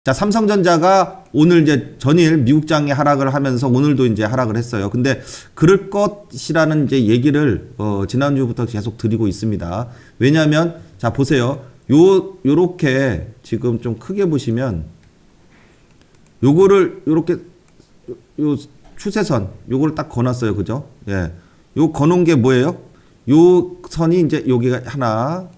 자, 삼성전자가 오늘 이제 전일 미국장에 하락을 하면서 오늘도 이제 하락을 했어요. 근데 그럴 것이라는 이제 얘기를 지난주부터 계속 드리고 있습니다. 왜냐하면 자, 보세요. 요렇게 지금 좀 크게 보시면 요거를 요렇게 요 추세선 요거를 딱 거놨어요. 그죠? 예. 요 거놓은 게 뭐예요? 요 선이 이제 여기가 하나,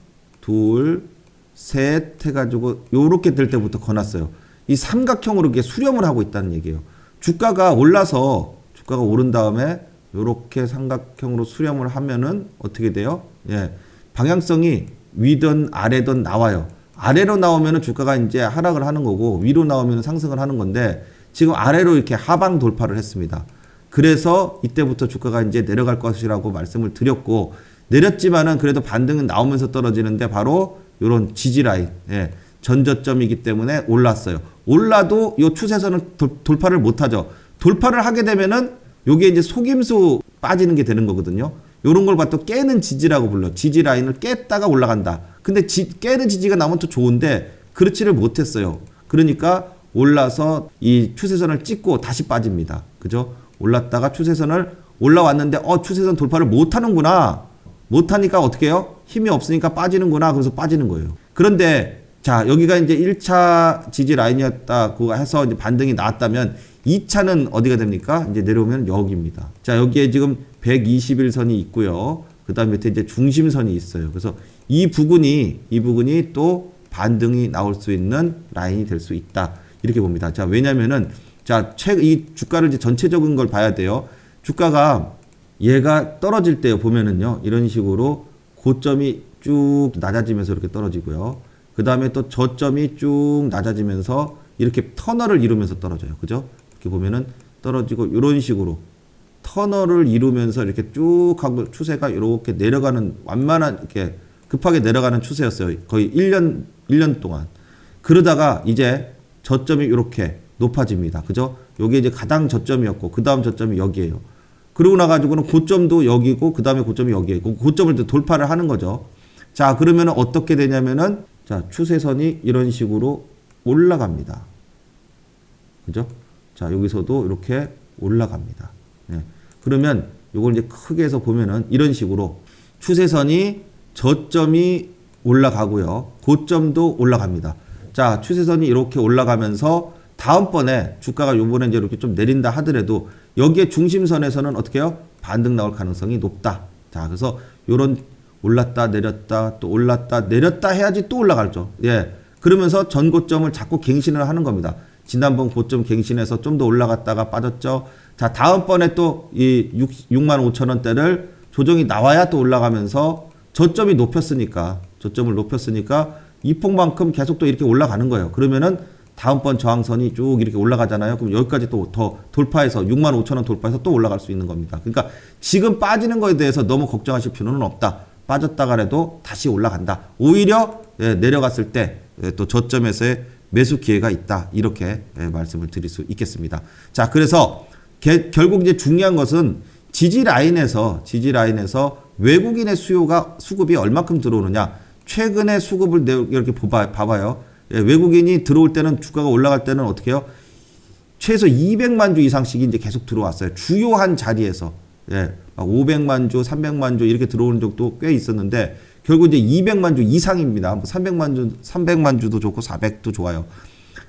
둘, 셋 해가지고 요렇게 될 때부터 거놨어요. 이 삼각형으로 이렇게 수렴을 하고 있다는 얘기예요. 주가가 올라서 주가가 오른 다음에 요렇게 삼각형으로 수렴을 하면은 어떻게 돼요? 예. 방향성이 위든 아래든 나와요. 아래로 나오면은 주가가 이제 하락을 하는 거고 위로 나오면 상승을 하는 건데 지금 아래로 이렇게 하방 돌파를 했습니다. 그래서 이때부터 주가가 이제 내려갈 것이라고 말씀을 드렸고 내렸지만은 그래도 반등은 나오면서 떨어지는데 바로 요런 지지 라인, 예, 전저점이기 때문에 올랐어요. 올라도 요 추세선을 돌파를 못 하죠. 돌파를 하게 되면은 요게 이제 속임수 빠지는 게 되는 거거든요. 요런 걸 봐 또 깨는 지지라고 불러. 지지 라인을 깼다가 올라간다. 근데 깨는 지지가 나오면 또 좋은데 그렇지를 못했어요. 그러니까 올라서 이 추세선을 찍고 다시 빠집니다. 그죠? 올랐다가 추세선을 올라왔는데 추세선 돌파를 못 하는구나. 못 하니까 어떻게 해요? 힘이 없으니까 빠지는구나. 그래서 빠지는 거예요. 그런데 자, 여기가 이제 1차 지지 라인이었다. 그거 해서 이제 반등이 나왔다면 2차는 어디가 됩니까? 이제 내려오면 여기입니다. 자, 여기에 지금 121선이 있고요. 그 다음 밑에 이제 중심선이 있어요. 그래서 이 부분이 또 반등이 나올 수 있는 라인이 될 수 있다. 이렇게 봅니다. 자, 왜냐면은 자, 이 주가를 이제 전체적인 걸 봐야 돼요. 주가가 얘가 떨어질 때 보면은요. 이런 식으로 고점이 쭉 낮아지면서 이렇게 떨어지고요. 그 다음에 또 저점이 쭉 낮아지면서 이렇게 터널을 이루면서 떨어져요. 그죠? 이렇게 보면은 떨어지고 이런 식으로 터널을 이루면서 이렇게 쭉 하고 추세가 이렇게 내려가는 완만한 이렇게 급하게 내려가는 추세였어요. 거의 1년 동안. 그러다가 이제 저점이 이렇게 높아집니다. 그죠? 요게 이제 가장 저점이었고 그 다음 저점이 여기에요. 그러고 나가지고는 고점도 여기고 그 다음에 고점이 여기에 그 고점을 돌파를 하는 거죠. 자, 그러면은 어떻게 되냐면은 자, 추세선이 이런 식으로 올라갑니다. 그죠? 자, 여기서도 이렇게 올라갑니다. 네. 그러면 요걸 이제 크게 해서 보면은 이런 식으로 추세선이 저점이 올라가고요. 고점도 올라갑니다. 자, 추세선이 이렇게 올라가면서 다음번에 주가가 요번에 이제 이렇게 좀 내린다 하더라도 여기에 중심선에서는 어떻게 해요? 반등 나올 가능성이 높다. 자, 그래서 요런 올랐다 내렸다 또 올랐다 내렸다 해야지 또 올라가죠. 예. 그러면서 전 고점을 자꾸 갱신을 하는 겁니다. 지난번 고점 갱신해서 좀 더 올라갔다가 빠졌죠. 자, 다음번에 또 이 65,000원대를 조정이 나와야 또 올라가면서 저점을 높였으니까 이 폭만큼 계속 또 이렇게 올라가는 거예요. 그러면은 다음번 저항선이 쭉 이렇게 올라가잖아요. 그럼 여기까지 또 더 돌파해서 65,000원 돌파해서 또 올라갈 수 있는 겁니다. 그러니까 지금 빠지는 거에 대해서 너무 걱정하실 필요는 없다. 빠졌다가라도 다시 올라간다. 오히려 내려갔을 때 또 저점에서의 매수 기회가 있다. 이렇게 말씀을 드릴 수 있겠습니다. 자, 그래서 결국 이제 중요한 것은 지지 라인에서 외국인의 수급이 얼마큼 들어오느냐. 최근에 수급을 이렇게 봐봐요. 외국인이 들어올 때는 주가가 올라갈 때는 어떻게 해요? 최소 200만 주 이상씩 이제 계속 들어왔어요. 주요한 자리에서. 예, 막 500만 주, 300만 주 이렇게 들어오는 적도 꽤 있었는데 결국 이제 200만 주 이상입니다. 뭐 300만 주도 좋고 400도 좋아요.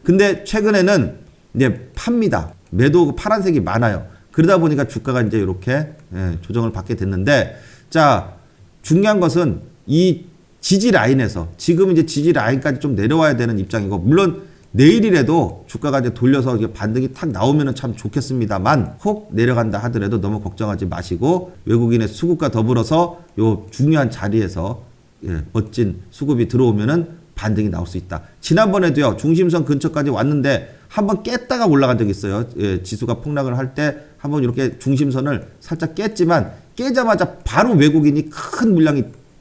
근데 최근에는 이제 팝니다. 매도 파란색이 많아요. 그러다 보니까 주가가 이제 이렇게 조정을 받게 됐는데 자, 중요한 것은 이 지지 라인에서 지금 이제 지지 라인까지 좀 내려와야 되는 입장이고 물론 내일이라도 주가가 이제 돌려서 이게 반등이 탁 나오면은 참 좋겠습니다만 혹 내려간다 하더라도 너무 걱정하지 마시고 외국인의 수급과 더불어서 요 중요한 자리에서 멋진 수급이 들어오면은 반등이 나올 수 있다. 지난번에도요 중심선 근처까지 왔는데 한번 깼다가 올라간 적이 있어요. 지수가 폭락을 할 때 한번 이렇게 중심선을 살짝 깼지만 깨자마자 바로 외국인이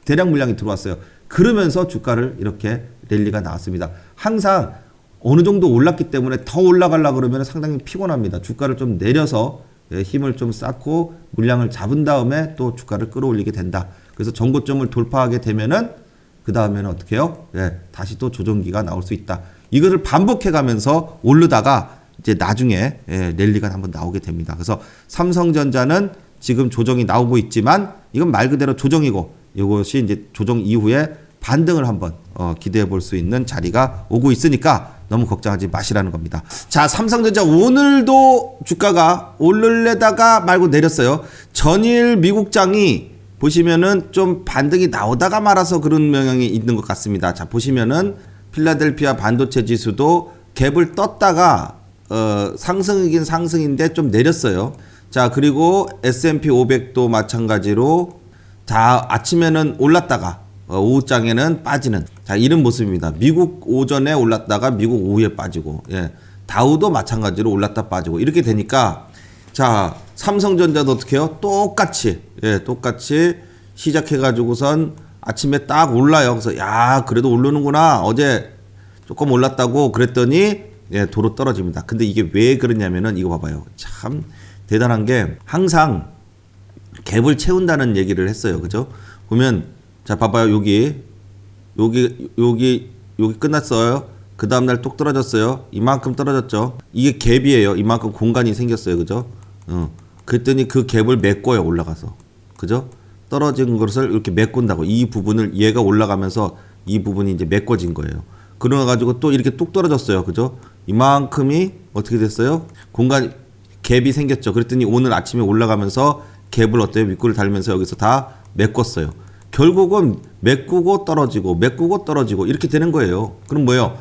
대량 물량이 들어왔어요. 그러면서 주가를 이렇게 랠리가 나왔습니다. 항상 어느 정도 올랐기 때문에 더 올라가려고 그러면 상당히 피곤합니다. 주가를 좀 내려서 힘을 좀 쌓고 물량을 잡은 다음에 또 주가를 끌어올리게 된다. 그래서 전고점을 돌파하게 되면은 그 다음에는 어떻게 해요? 다시 또 조정기가 나올 수 있다. 이것을 반복해 가면서 오르다가 이제 나중에 랠리가 한번 나오게 됩니다. 그래서 삼성전자는 지금 조정이 나오고 있지만 이건 말 그대로 조정이고 이것이 이제 조정 이후에 반등을 한번 기대해 볼 수 있는 자리가 오고 있으니까 너무 걱정하지 마시라는 겁니다. 자, 삼성전자 오늘도 주가가 오르려다가 말고 내렸어요. 전일 미국장이 보시면은 좀 반등이 나오다가 말아서 그런 영향이 있는 것 같습니다. 자, 보시면은 필라델피아 반도체 지수도 갭을 떴다가 상승이긴 상승인데 좀 내렸어요. 자, 그리고 S&P 500도 마찬가지로 다 아침에는 올랐다가 오후장에는 빠지는, 자, 이런 모습입니다. 미국 오전에 올랐다가 미국 오후에 빠지고, 예, 다우도 마찬가지로 올랐다 빠지고 이렇게 되니까, 자, 삼성전자도 어떻게 해요? 똑같이 시작해가지고선 아침에 딱 올라요. 그래서 야, 그래도 오르는구나. 어제 조금 올랐다고 그랬더니 도로 떨어집니다. 근데 이게 왜 그러냐면은 이거 봐봐요. 참 대단한 게 항상 갭을 채운다는 얘기를 했어요. 그죠? 보면 자, 봐봐요. 여기 끝났어요. 그 다음날 뚝 떨어졌어요. 이만큼 떨어졌죠. 이게 갭이에요. 이만큼 공간이 생겼어요. 그죠? 그랬더니 그 갭을 메꿔요. 올라가서. 그죠? 떨어진 것을 이렇게 메꾼다고. 이 부분을 얘가 올라가면서 이 부분이 이제 메꿔진 거예요. 그래가지고 또 이렇게 뚝 떨어졌어요. 그죠? 이만큼이 어떻게 됐어요? 공간, 갭이 생겼죠. 그랬더니 오늘 아침에 올라가면서 갭을 어때요? 윗골을 달면서 여기서 다 메꿨어요. 결국은 메꾸고 떨어지고 이렇게 되는 거예요. 그럼 뭐예요?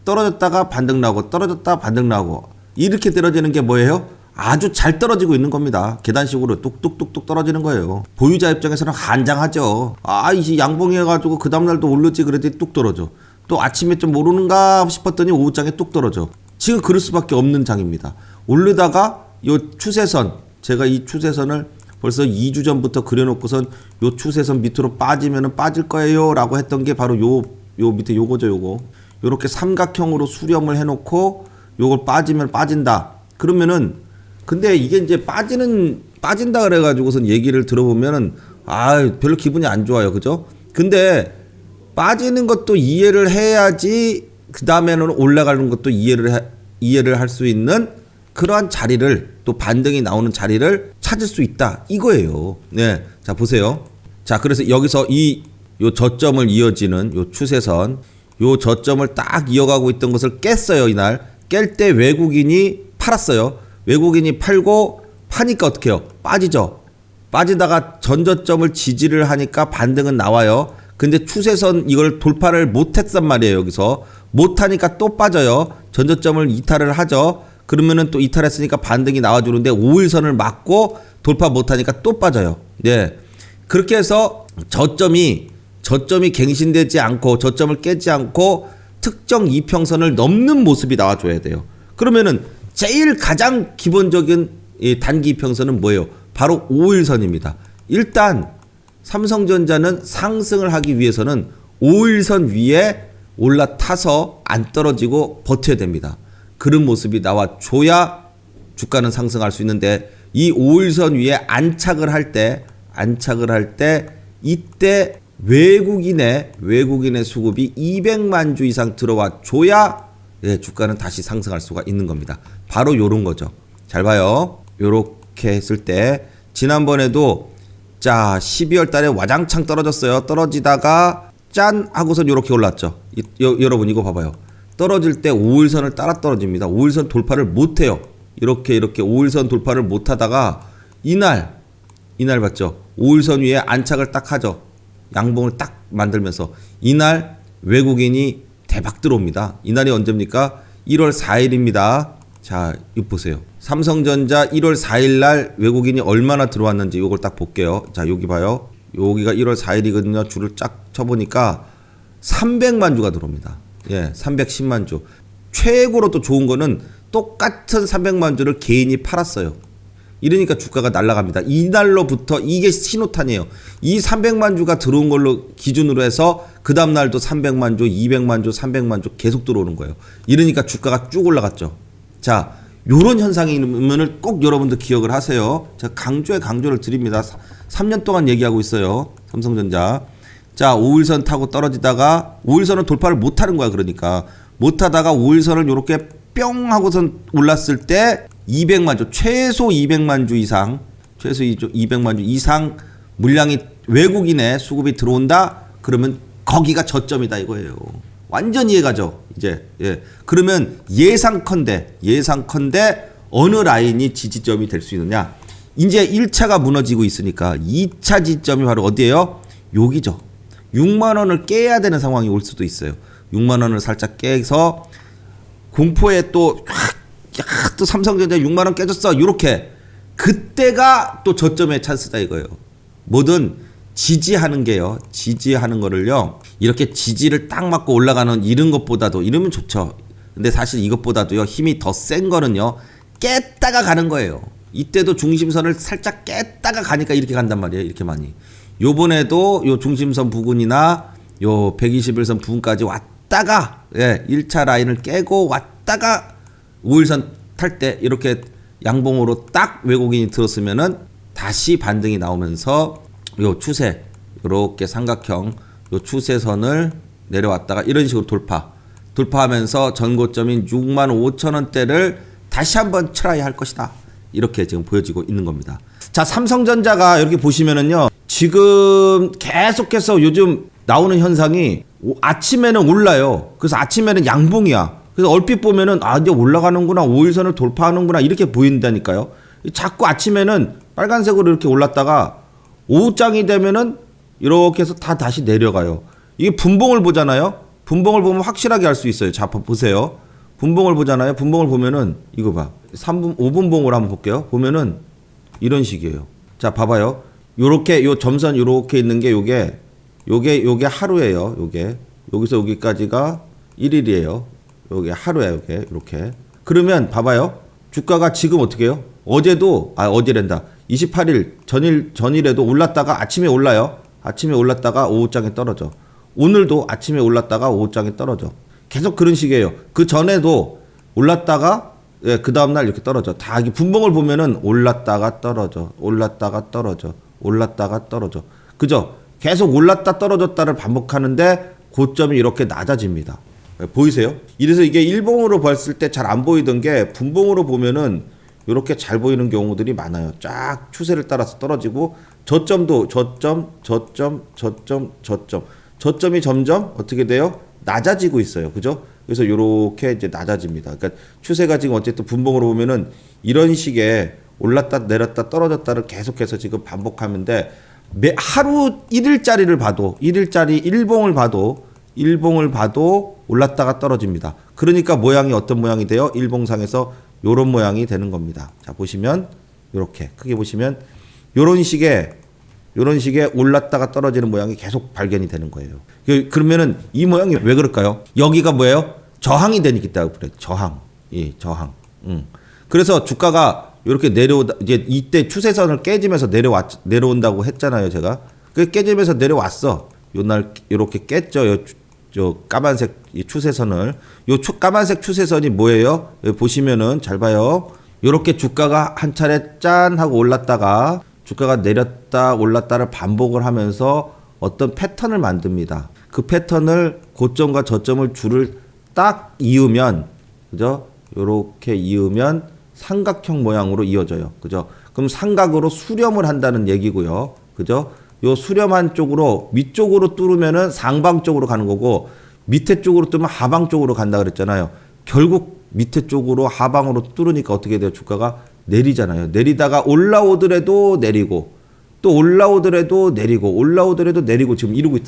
떨어졌다가 반등 나오고 떨어졌다 반등 나오고 이렇게 떨어지는 게 뭐예요? 아주 잘 떨어지고 있는 겁니다. 계단식으로 뚝뚝뚝뚝 떨어지는 거예요. 보유자 입장에서는 한장하죠. 아, 이 양봉해가지고 그 다음날도 오르지 그랬더니 뚝 떨어져. 또 아침에 좀 오르는가 싶었더니 오후장에 뚝 떨어져. 지금 그럴 수밖에 없는 장입니다. 오르다가 요 추세선, 제가 이 추세선을 벌써 2주 전부터 그려놓고선 요 추세선 밑으로 빠지면은 빠질 거예요 라고 했던 게 바로 요 밑에 요거죠. 요렇게 삼각형으로 수렴을 해놓고 요걸 빠지면 빠진다. 그러면은 근데 이게 이제 빠진다 그래가지고선 얘기를 들어보면은 별로 기분이 안 좋아요. 그죠? 근데 빠지는 것도 이해를 해야지 그 다음에는 올라가는 것도 이해를 할 수 있는 그러한 자리를, 또 반등이 나오는 자리를 찾을 수 있다 이거예요. 네, 자 보세요. 자, 그래서 여기서 요 저점을 이어지는 요 추세선, 요 저점을 딱 이어가고 있던 것을 깼어요. 이날 깰 때 외국인이 팔았어요. 외국인이 팔고 파니까 어떻게 해요? 빠지죠. 빠지다가 전저점을 지지를 하니까 반등은 나와요. 근데 추세선 이걸 돌파를 못했단 말이에요. 여기서 못하니까 또 빠져요. 전저점을 이탈을 하죠. 그러면은 또 이탈했으니까 반등이 나와주는데 5일선을 맞고 돌파 못하니까 또 빠져요. 네, 그렇게 해서 저점이 갱신되지 않고 저점을 깨지 않고 특정 이평선을 넘는 모습이 나와줘야 돼요. 그러면은 제일 가장 기본적인 이 단기 이평선은 뭐예요? 바로 5일선입니다. 일단 삼성전자는 상승을 하기 위해서는 5일선 위에 올라타서 안 떨어지고 버텨야 됩니다. 그런 모습이 나와줘야 주가는 상승할 수 있는데, 이 5일선 위에 안착을 할 때 이때 외국인의 수급이 200만 주 이상 들어와 줘야 주가는 다시 상승할 수가 있는 겁니다. 바로 요런 거죠. 잘 봐요. 요렇게 했을 때 지난번에도 자 12월 달에 와장창 떨어졌어요. 떨어지다가 짠 하고선 요렇게 올랐죠. 여러분 이거 봐봐요. 떨어질 때 5일선을 따라 떨어집니다. 5일선 돌파를 못해요. 이렇게 5일선 돌파를 못하다가 이날 봤죠. 5일선 위에 안착을 딱 하죠. 양봉을 딱 만들면서 이날 외국인이 대박 들어옵니다. 이날이 언제입니까? 1월 4일입니다. 자, 이거 보세요. 삼성전자 1월 4일 날 외국인이 얼마나 들어왔는지 이걸 딱 볼게요. 자, 여기 봐요. 여기가 1월 4일이거든요. 줄을 쫙 쳐보니까 300만 주가 들어옵니다. 예, 310만 주. 최고로 또 좋은 거는 똑같은 300만 주를 개인이 팔았어요. 이러니까 주가가 날아갑니다. 이날로부터 이게 신호탄이에요. 이 300만 주가 들어온 걸로 기준으로 해서 그 다음 날도 300만 주, 200만 주, 300만 주 계속 들어오는 거예요. 이러니까 주가가 쭉 올라갔죠. 자, 요런 현상이 있으면 꼭 여러분들 기억을 하세요. 제가 강조를 드립니다. 3년 동안 얘기하고 있어요. 삼성전자. 자, 5일선 타고 떨어지다가 5일선은 돌파를 못 하는 거야. 그러니까 못하다가 5일선을 이렇게 뿅 하고선 올랐을 때 200만 주, 최소 200만 주 이상, 최소 200만 주 이상 물량이 외국인의 수급이 들어온다. 그러면 거기가 저점이다 이거예요. 완전 이해가죠. 이제 예. 그러면 예상컨대 어느 라인이 지지점이 될 수 있느냐? 이제 1차가 무너지고 있으니까 2차 지점이 바로 어디예요? 여기죠. 6만 원을 깨야 되는 상황이 올 수도 있어요. 6만 원을 살짝 깨서 공포에 또 삼성전자 6만 원 깨졌어. 이렇게 그때가 또 저점의 찬스다 이거예요. 뭐든 지지하는 게요. 지지하는 거를요. 이렇게 지지를 딱 맞고 올라가는 이런 것보다도 이러면 좋죠. 근데 사실 이것보다도요. 힘이 더 센 거는요. 깼다가 가는 거예요. 이때도 중심선을 살짝 깼다가 가니까 이렇게 간단 말이에요. 이렇게 많이. 요번에도 요 중심선 부근이나 요 121선 부근까지 왔다가 예, 1차 라인을 깨고 왔다가 5일선 탈 때 이렇게 양봉으로 딱 외국인이 들었으면은 다시 반등이 나오면서 요 추세 요렇게 삼각형 요 추세선을 내려왔다가 이런 식으로 돌파하면서 전고점인 65,000원대를 다시 한번 트라이 할 것이다. 이렇게 지금 보여지고 있는 겁니다. 자, 삼성전자가 이렇게 보시면은요. 지금 계속해서 요즘 나오는 현상이 아침에는 올라요. 그래서 아침에는 양봉이야. 그래서 얼핏 보면은 이제 올라가는구나. 5일선을 돌파하는구나. 이렇게 보인다니까요. 자꾸 아침에는 빨간색으로 이렇게 올랐다가 오후장이 되면은 이렇게 해서 다 다시 내려가요. 이게 분봉을 보잖아요. 분봉을 보면 확실하게 알 수 있어요. 자, 보세요. 분봉을 보잖아요. 분봉을 보면은 이거 봐. 3분 5분봉을 한번 볼게요. 보면은 이런 식이에요. 자, 봐봐요. 요렇게 요 점선 요렇게 있는 게 요게 하루예요. 요게 여기서 여기까지가 1일이에요. 요게 하루야. 요게 이렇게. 그러면 봐봐요. 주가가 지금 어떻게 해요? 어제도 어제랜다. 28일 전일에도 올랐다가 아침에 올라요. 아침에 올랐다가 오후장에 떨어져. 오늘도 아침에 올랐다가 오후장에 떨어져. 계속 그런 식이에요. 그 전에도 올랐다가 예, 그 다음날 이렇게 떨어져. 다 분봉을 보면은 올랐다가 떨어져. 올랐다가 떨어져. 올랐다가 떨어져. 그죠? 계속 올랐다 떨어졌다를 반복하는데 고점이 이렇게 낮아집니다. 예, 보이세요? 이래서 이게 일봉으로 봤을 때 잘 안 보이던 게 분봉으로 보면은 이렇게 잘 보이는 경우들이 많아요. 쫙 추세를 따라서 떨어지고 저점도 저점이 점점 어떻게 돼요? 낮아지고 있어요. 그죠? 그래서 이렇게 이제 낮아집니다. 그러니까 추세가 지금 어쨌든 분봉으로 보면은 이런 식의 올랐다 내렸다 떨어졌다를 계속해서 지금 반복하는데 하루 1일짜리를 봐도 1일짜리 일봉을 봐도 올랐다가 떨어집니다. 그러니까 모양이 어떤 모양이 돼요? 일봉상에서 요런 모양이 되는 겁니다. 자, 보시면 요렇게 크게 보시면 요런 식의 올랐다가 떨어지는 모양이 계속 발견이 되는 거예요. 그러면은 이 모양이 왜 그럴까요? 여기가 뭐예요? 저항이 되니까 그래. 저항. 예, 저항. 그래서 주가가 이렇게 내려오다 이제 이때 추세선을 깨지면서 내려온다고 했잖아요, 제가. 그 깨지면서 내려왔어. 요날 이렇게 깼죠. 저 까만색 이 추세선을. 까만색 추세선이 뭐예요? 여기 보시면은 잘 봐요. 요렇게 주가가 한 차례 짠 하고 올랐다가 주가가 내렸다 올랐다를 반복을 하면서 어떤 패턴을 만듭니다. 그 패턴을 고점과 저점을 줄을 딱 이으면 그죠? 요렇게 이으면 삼각형 모양으로 이어져요. 그죠? 그럼 삼각으로 수렴을 한다는 얘기고요. 그죠? 요 수렴한 쪽으로 위쪽으로 뚫으면은 상방 쪽으로 가는 거고 밑에 쪽으로 뚫으면 하방 쪽으로 간다 그랬잖아요. 결국 밑에 쪽으로 하방으로 뚫으니까 어떻게 돼요? 주가가 내리잖아요. 내리다가 올라오더라도 내리고 또 올라오더라도 내리고 지금 이러고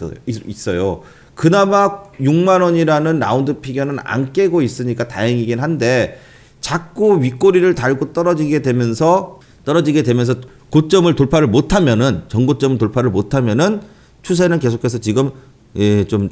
있어요. 그나마 6만 원이라는 라운드 피겨는 안 깨고 있으니까 다행이긴 한데 자꾸 윗꼬리를 달고 떨어지게 되면서 고점을 돌파를 못하면은 전고점을 돌파를 못하면은 추세는 계속해서 지금 좀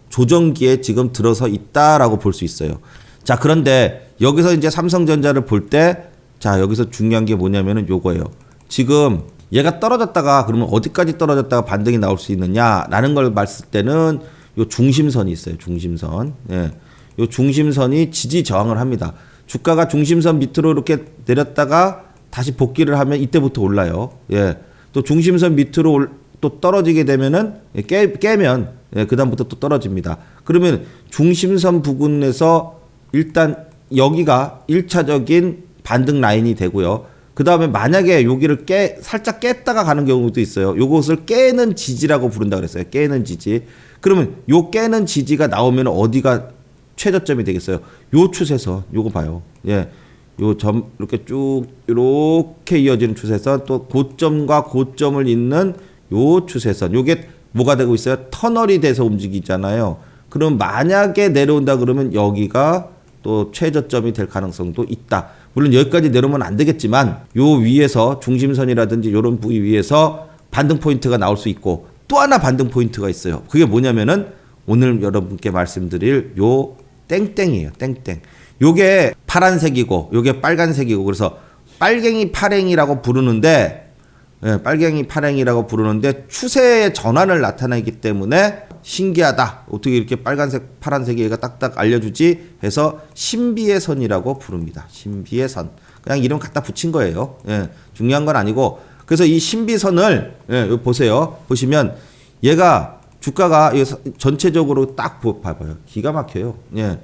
조정기에 지금 들어서 있다라고 볼 수 있어요. 자, 그런데 여기서 이제 삼성전자를 볼 때 자, 여기서 중요한 게 뭐냐면은 요거예요. 지금 얘가 떨어졌다가 그러면 어디까지 떨어졌다가 반등이 나올 수 있느냐라는 걸 봤을 때는 요 중심선이 있어요. 중심선. 예. 요 중심선이 지지 저항을 합니다. 주가가 중심선 밑으로 이렇게 내렸다가 다시 복귀를 하면 이때부터 올라요. 예. 또 중심선 밑으로 또 떨어지게 되면은 깨면 그다음부터 또 떨어집니다. 그러면 중심선 부근에서 일단 여기가 1차적인 반등 라인이 되고요. 그 다음에 만약에 여기를 살짝 깼다가 가는 경우도 있어요. 요것을 깨는 지지라고 부른다 그랬어요. 깨는 지지. 그러면 요 깨는 지지가 나오면 어디가 최저점이 되겠어요? 요 추세선, 요거 봐요. 예. 요 점, 이렇게 쭉, 이렇게 이어지는 추세선, 또 고점과 고점을 잇는 요 추세선. 요게 뭐가 되고 있어요? 터널이 돼서 움직이잖아요. 그럼 만약에 내려온다 그러면 여기가 또 최저점이 될 가능성도 있다. 물론 여기까지 내려오면 안 되겠지만 요 위에서 중심선이라든지 이런 부위 위에서 반등 포인트가 나올 수 있고 또 하나 반등 포인트가 있어요. 그게 뭐냐면은 오늘 여러분께 말씀드릴 요 땡땡이에요. 땡땡. 요게 파란색이고 요게 빨간색이고 그래서 빨갱이 파랭이라고 부르는데 빨갱이 파랭이라고 부르는데 추세의 전환을 나타내기 때문에 신기하다. 어떻게 이렇게 빨간색, 파란색이 얘가 딱딱 알려주지? 해서 신비의 선이라고 부릅니다. 신비의 선. 그냥 이름 갖다 붙인 거예요. 예, 중요한 건 아니고. 그래서 이 신비선을, 여기 보세요. 보시면 얘가 주가가 전체적으로 딱 봐봐요. 기가 막혀요. 예.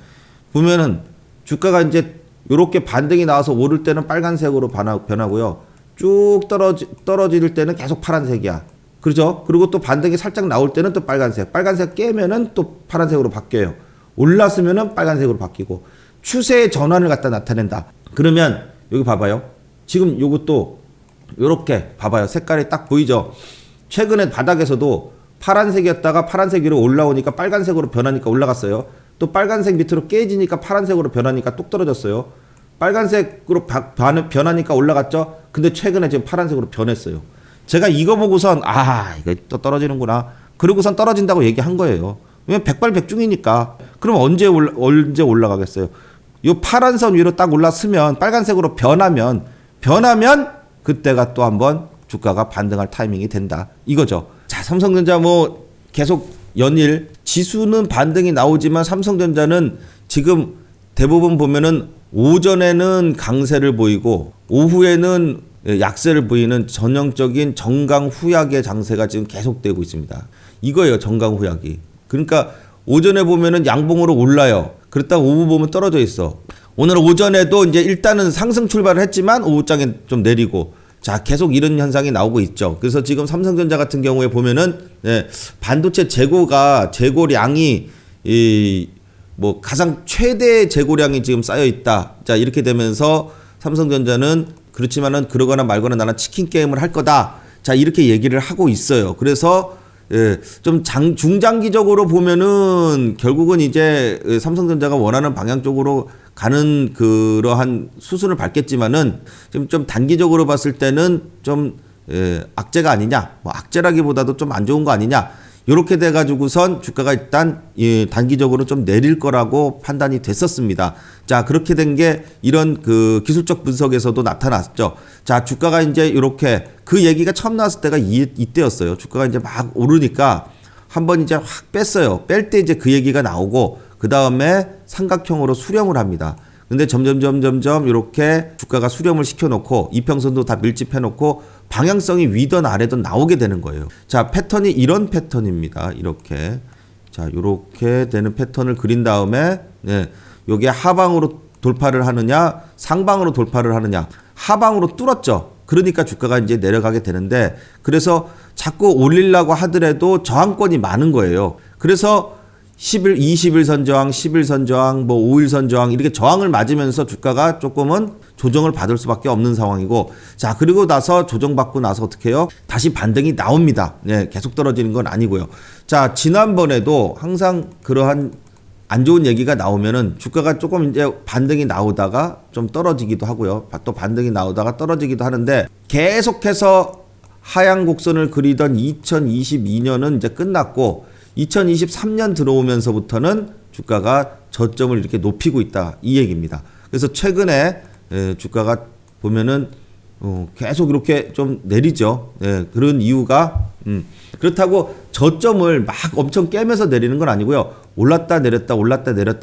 보면은 주가가 이제 요렇게 반등이 나와서 오를 때는 빨간색으로 변하고요. 쭉 떨어질 때는 계속 파란색이야. 그렇죠? 그리고 또 반등이 살짝 나올 때는 또 빨간색. 빨간색 깨면은 또 파란색으로 바뀌어요. 올랐으면은 빨간색으로 바뀌고. 추세의 전환을 갖다 나타낸다. 그러면 여기 봐봐요. 지금 요것도 요렇게 봐봐요. 색깔이 딱 보이죠? 최근에 바닥에서도 파란색이었다가 파란색 위로 올라오니까 빨간색으로 변하니까 올라갔어요. 또 빨간색 밑으로 깨지니까 파란색으로 변하니까 뚝 떨어졌어요. 빨간색으로 변하니까 올라갔죠? 근데 최근에 지금 파란색으로 변했어요. 제가 이거 보고선 이거 또 떨어지는구나. 그러고선 떨어진다고 얘기한 거예요. 왜냐면 백발백중이니까. 그럼 언제 올라가겠어요? 요 파란 선 위로 딱 올랐으면 빨간색으로 변하면 그때가 또 한번 주가가 반등할 타이밍이 된다. 이거죠. 자, 삼성전자 뭐 계속 연일 지수는 반등이 나오지만 삼성전자는 지금 대부분 보면은 오전에는 강세를 보이고 오후에는 약세를 보이는 전형적인 정강후약의 장세가 지금 계속되고 있습니다. 이거예요, 정강후약이. 그러니까 오전에 보면은 양봉으로 올라요. 그랬다가 오후 보면 떨어져 있어. 오늘 오전에도 이제 일단은 상승 출발을 했지만 오후장에 좀 내리고, 자, 계속 이런 현상이 나오고 있죠. 그래서 지금 삼성전자 같은 경우에 보면은 반도체 재고량이 뭐 가장 최대 재고량이 지금 쌓여 있다. 자, 이렇게 되면서 삼성전자는 그렇지만은 그러거나 말거나 나는 치킨 게임을 할 거다. 자, 이렇게 얘기를 하고 있어요. 그래서 좀 중장기적으로 보면은 결국은 이제 삼성전자가 원하는 방향 쪽으로 가는 그러한 수순을 밟겠지만은 좀 단기적으로 봤을 때는 좀 악재가 아니냐, 뭐 악재라기보다도 좀 안 좋은 거 아니냐, 이렇게 돼가지고선 주가가 일단 단기적으로 좀 내릴 거라고 판단이 됐었습니다. 자, 그렇게 된 게 이런 그 기술적 분석에서도 나타났죠. 자, 주가가 이제 이렇게 그 얘기가 처음 나왔을 때가 이때였어요. 주가가 이제 막 오르니까 한번 이제 확 뺐어요. 뺄 때 이제 그 얘기가 나오고 그 다음에 삼각형으로 수렴을 합니다. 근데 점점 이렇게 주가가 수렴을 시켜놓고 이평선도 다 밀집해놓고 방향성이 위든 아래든 나오게 되는 거예요. 자, 패턴이 이런 패턴입니다. 이렇게. 자, 이렇게 되는 패턴을 그린 다음에 요게 하방으로 돌파를 하느냐 상방으로 돌파를 하느냐. 하방으로 뚫었죠. 그러니까 주가가 이제 내려가게 되는데, 그래서 자꾸 올리려고 하더라도 저항권이 많은 거예요. 그래서 10일, 20일선 저항, 10일선 저항, 뭐 5일선 저항 이렇게 저항을 맞으면서 주가가 조금은 조정을 받을 수밖에 없는 상황이고, 자, 그리고 나서 조정받고 나서 어떻게 해요? 다시 반등이 나옵니다. 계속 떨어지는 건 아니고요. 자, 지난번에도 항상 그러한 안 좋은 얘기가 나오면은 주가가 조금 이제 반등이 나오다가 좀 떨어지기도 하고요. 또 반등이 나오다가 떨어지기도 하는데, 계속해서 하향 곡선을 그리던 2022년은 이제 끝났고 2023년 들어오면서부터는 주가가 저점을 이렇게 높이고 있다, 이 얘기입니다. 그래서 최근에 주가가 보면은 계속 이렇게 좀 내리죠. 그런 이유가 그렇다고 저점을 막 엄청 깨면서 내리는 건 아니고요. 올랐다 내렸다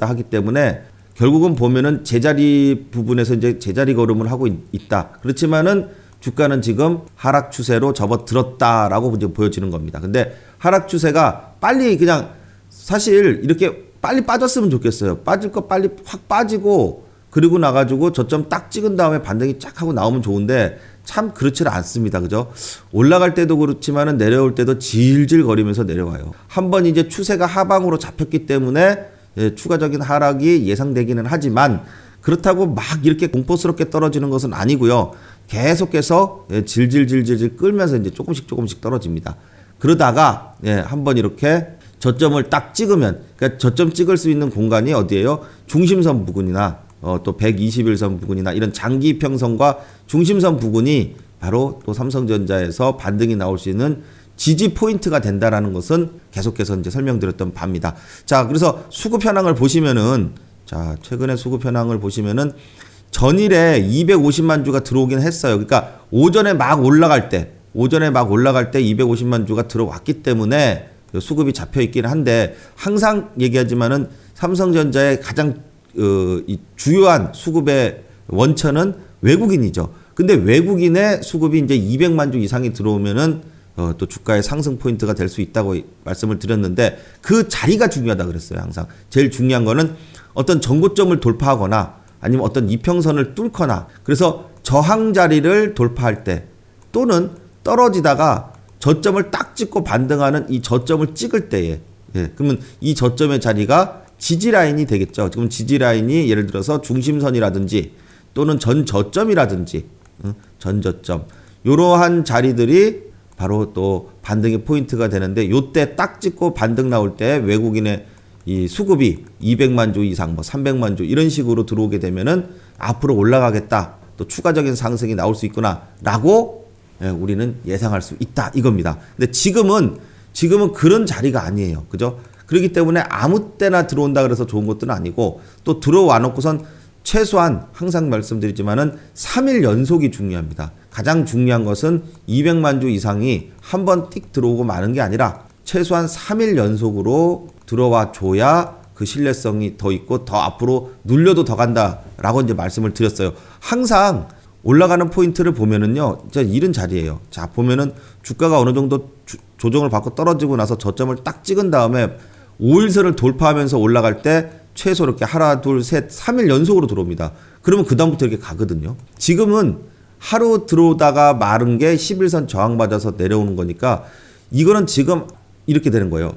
하기 때문에 결국은 보면은 제자리 부분에서 이제 제자리 걸음을 하고 있다. 그렇지만은 주가는 지금 하락 추세로 접어들었다라고 이제 보여지는 겁니다. 근데 하락 추세가 빨리 그냥 사실 이렇게 빨리 빠졌으면 좋겠어요. 빠질 거 빨리 확 빠지고 그리고 나가지고 저점 딱 찍은 다음에 반등이 쫙 하고 나오면 좋은데 참 그렇지는 않습니다. 그죠? 올라갈 때도 그렇지만은 내려올 때도 질질 거리면서 내려와요. 한번 이제 추세가 하방으로 잡혔기 때문에 추가적인 하락이 예상되기는 하지만 그렇다고 막 이렇게 공포스럽게 떨어지는 것은 아니고요. 계속해서 질질질질 끌면서 이제 조금씩 떨어집니다. 그러다가 한번 이렇게 저점을 딱 찍으면, 그러니까 저점 찍을 수 있는 공간이 어디예요? 중심선 부근이나 또 121선 부근이나 이런 장기 평선과 중심선 부근이 바로 또 삼성전자에서 반등이 나올 수 있는 지지 포인트가 된다라는 것은 계속해서 이제 설명드렸던 바입니다. 자, 그래서 수급 현황을 보시면은, 자, 최근에 수급 현황을 보시면은 전일에 250만 주가 들어오긴 했어요. 그러니까 오전에 막 올라갈 때 250만 주가 들어왔기 때문에 수급이 잡혀 있긴 한데, 항상 얘기하지만은 삼성전자의 가장 이 주요한 수급의 원천은 외국인이죠. 근데 외국인의 수급이 이제 200만 주 이상이 들어오면은 또 주가의 상승 포인트가 될 수 있다고 말씀을 드렸는데, 그 자리가 중요하다 그랬어요. 항상 제일 중요한 거는 어떤 전고점을 돌파하거나 아니면 어떤 이평선을 뚫거나, 그래서 저항 자리를 돌파할 때 또는 떨어지다가 저점을 딱 찍고 반등하는 이 저점을 찍을 때에, 그러면 이 저점의 자리가 지지라인이 되겠죠. 지금 지지라인이 예를 들어서 중심선이라든지 또는 전저점이라든지 전저점, 이러한 자리들이 바로 또 반등의 포인트가 되는데, 요때 딱 찍고 반등 나올 때 외국인의 이 수급이 200만 주 이상, 뭐 300만 주 이런 식으로 들어오게 되면은 앞으로 올라가겠다, 또 추가적인 상승이 나올 수 있구나라고 우리는 예상할 수 있다 이겁니다. 근데 지금은 그런 자리가 아니에요. 그죠? 그렇기 때문에 아무 때나 들어온다 그래서 좋은 것도 아니고, 또 들어와 놓고선 최소한 항상 말씀드리지만은 3일 연속이 중요합니다. 가장 중요한 것은 200만 주 이상이 한 번 띡 들어오고 마는 게 아니라 최소한 3일 연속으로 들어와 줘야 그 신뢰성이 더 있고 더 앞으로 눌려도 더 간다라고 이제 말씀을 드렸어요. 항상 올라가는 포인트를 보면은요, 진짜 이런 자리예요. 자, 보면은 주가가 어느 정도 조정을 받고 떨어지고 나서 저점을 딱 찍은 다음에 5일선을 돌파하면서 올라갈 때 최소 이렇게 하나, 둘, 셋, 3일 연속으로 들어옵니다. 그러면 그다음부터 이렇게 가거든요. 지금은 하루 들어오다가 마른 게 11선 저항받아서 내려오는 거니까 이거는 지금 이렇게 되는 거예요.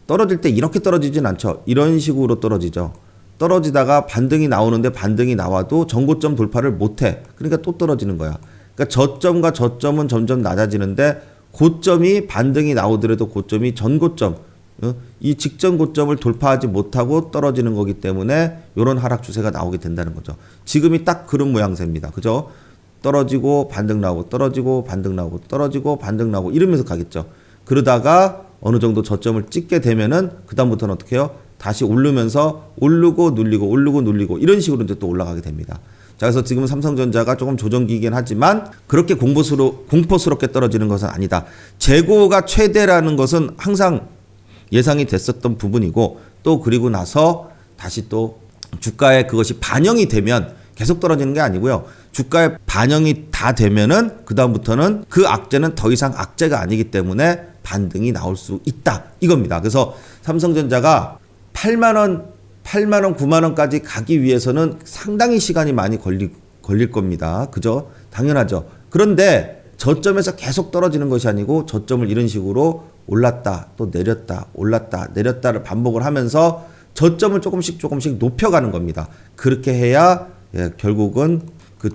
떨어질 때 이렇게 떨어지진 않죠. 이런 식으로 떨어지죠. 떨어지다가 반등이 나오는데 반등이 나와도 전고점 돌파를 못해. 그러니까 또 떨어지는 거야. 그러니까 저점과 저점은 점점 낮아지는데 고점이 반등이 나오더라도 고점이 전고점, 이 직전 고점을 돌파하지 못하고 떨어지는 거기 때문에 이런 하락 추세가 나오게 된다는 거죠. 지금이 딱 그런 모양새입니다. 그죠? 떨어지고 반등 나오고 떨어지고 반등 나오고 떨어지고 반등 나오고 이러면서 가겠죠. 그러다가 어느 정도 저점을 찍게 되면은 그다음부터는 어떻게 해요? 다시 오르면서 오르고 눌리고 오르고 눌리고 이런 식으로 이제 또 올라가게 됩니다. 자, 그래서 지금 삼성전자가 조금 조정기이긴 하지만 그렇게 공포스럽게 떨어지는 것은 아니다. 재고가 최대라는 것은 항상 예상이 됐었던 부분이고, 또 그리고 나서 다시 또 주가에 그것이 반영이 되면 계속 떨어지는 게 아니고요. 주가에 반영이 다 되면은 그다음부터는 그 악재는 더 이상 악재가 아니기 때문에 반등이 나올 수 있다 이겁니다. 그래서 삼성전자가 8만 원, 9만 원까지 가기 위해서는 상당히 시간이 많이 걸릴 겁니다. 그죠? 당연하죠. 그런데 저점에서 계속 떨어지는 것이 아니고 저점을 이런 식으로 올랐다 또 내렸다 올랐다 내렸다를 반복을 하면서 저점을 조금씩 높여가는 겁니다. 그렇게 해야 결국은 그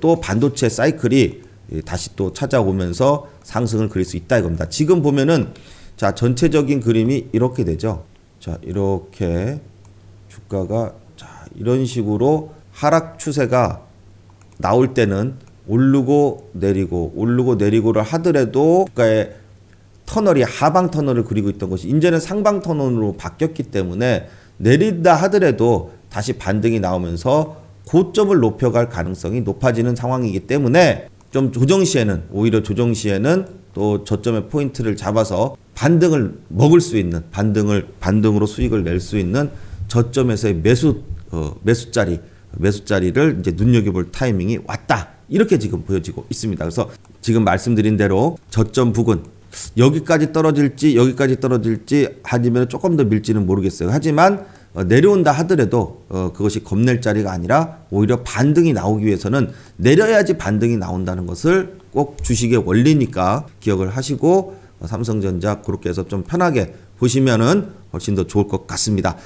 또 반도체 사이클이 다시 또 찾아오면서 상승을 그릴 수 있다 이겁니다. 지금 보면은 자, 전체적인 그림이 이렇게 되죠. 자, 이렇게 주가가 자, 이런 식으로 하락 추세가 나올 때는 오르고 내리고를 하더라도 주가의 터널이 하방 터널을 그리고 있던 것이 이제는 상방 터널로 바뀌었기 때문에 내린다 하더라도 다시 반등이 나오면서 고점을 높여갈 가능성이 높아지는 상황이기 때문에 좀 오히려 조정 시에는 또 저점의 포인트를 잡아서 반등을 먹을 수 있는, 반등으로 수익을 낼 수 있는 저점에서의 매수자리를 이제 눈여겨볼 타이밍이 왔다 이렇게 지금 보여지고 있습니다. 그래서 지금 말씀드린 대로 저점 부근 여기까지 떨어질지 아니면 조금 더 밀지는 모르겠어요. 하지만 내려온다 하더라도 그것이 겁낼 자리가 아니라 오히려 반등이 나오기 위해서는 내려야지 반등이 나온다는 것을 꼭 주식의 원리니까 기억을 하시고 삼성전자 그렇게 해서 좀 편하게 보시면은 훨씬 더 좋을 것 같습니다.